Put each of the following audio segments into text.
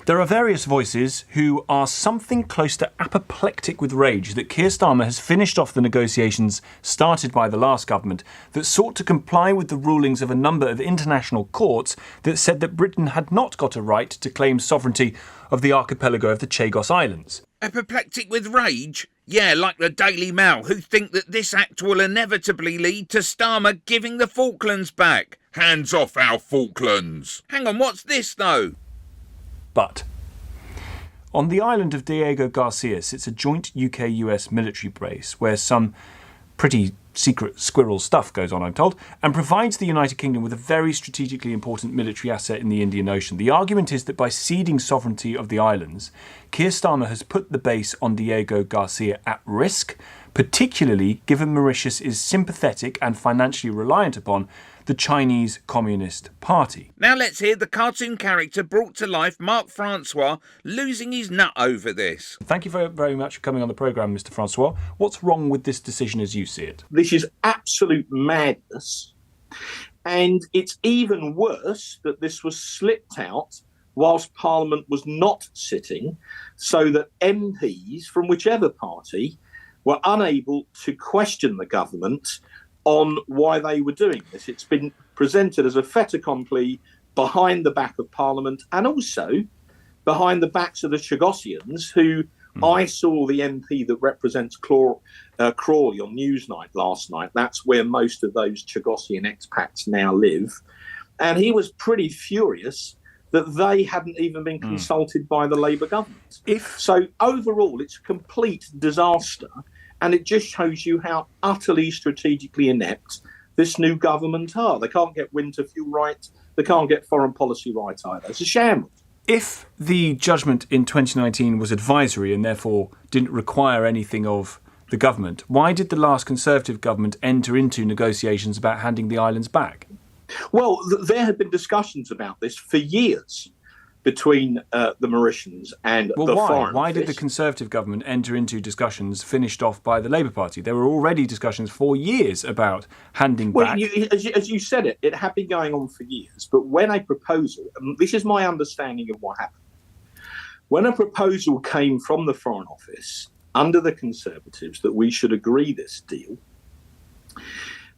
There are various voices who are something close to apoplectic with rage that Keir Starmer has finished off the negotiations started by the last government that sought to comply with the rulings of a number of international courts that said that Britain had not got a right to claim sovereignty of the archipelago of the Chagos Islands. Apoplectic with rage? Yeah, like the Daily Mail, who think that this act will inevitably lead to Starmer giving the Falklands back. Hands off our Falklands. Hang on, what's this though? But on the island of Diego Garcia sits a joint UK-US military base where some pretty secret squirrel stuff goes on, I'm told, and provides the United Kingdom with a very strategically important military asset in the Indian Ocean. The argument is that by ceding sovereignty of the islands, Keir Starmer has put the base on Diego Garcia at risk, particularly given Mauritius is sympathetic and financially reliant upon the Chinese Communist Party. Now let's hear the cartoon character brought to life, Mark Francois, losing his nut over this. Thank you very much for coming on the programme, Mr. Francois. What's wrong with this decision as you see it? This is absolute madness. And it's even worse that this was slipped out whilst Parliament was not sitting, so that MPs from whichever party were unable to question the government on why they were doing this. It's been presented as a fait accompli behind the back of Parliament and also behind the backs of the Chagosians, who I saw the MP that represents Crawley on Newsnight last night. That's where most of those Chagosian expats now live. And he was pretty furious that they hadn't even been consulted by the Labour government. So overall, it's a complete disaster. And it just shows you how utterly strategically inept this new government are. They can't get winter fuel right. They can't get foreign policy right either. It's a shambles. If the judgment in 2019 was advisory and therefore didn't require anything of the government, why did the last Conservative government enter into negotiations about handing the islands back? Well, there had been discussions about this for years between the Mauritians and the Foreign Why Office. did the Conservative government enter into discussions finished off by the Labour Party? There were already discussions for years about handing back. As you said it had been going on for years. But when a proposal, and this is my understanding of what happened, when a proposal came from the Foreign Office under the Conservatives that we should agree this deal,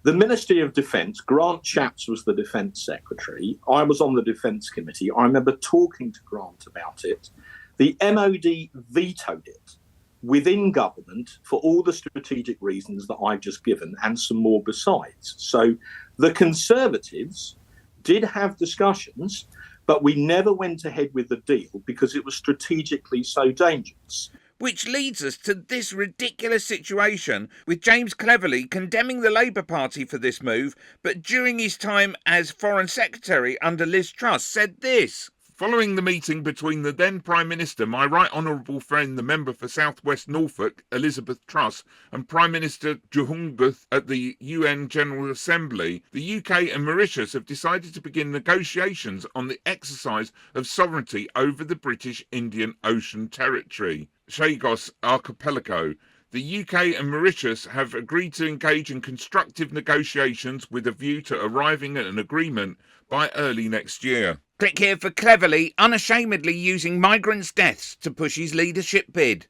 the Ministry of Defence, Grant Shapps was the Defence Secretary. I was on the Defence Committee. I remember talking to Grant about it. The MOD vetoed it within government for all the strategic reasons that I've just given and some more besides. So the Conservatives did have discussions, but we never went ahead with the deal because it was strategically so dangerous. Which leads us to this ridiculous situation with James Cleverly condemning the Labour Party for this move, but during his time as Foreign Secretary under Liz Truss said this. Following the meeting between the then Prime Minister, my right honourable friend, the member for South West Norfolk, Elizabeth Truss, and Prime Minister Juhungath at the UN General Assembly, the UK and Mauritius have decided to begin negotiations on the exercise of sovereignty over the British Indian Ocean Territory, Chagos Archipelago. The UK and Mauritius have agreed to engage in constructive negotiations with a view to arriving at an agreement by early next year. Click here for Cleverly unashamedly using migrants' deaths to push his leadership bid.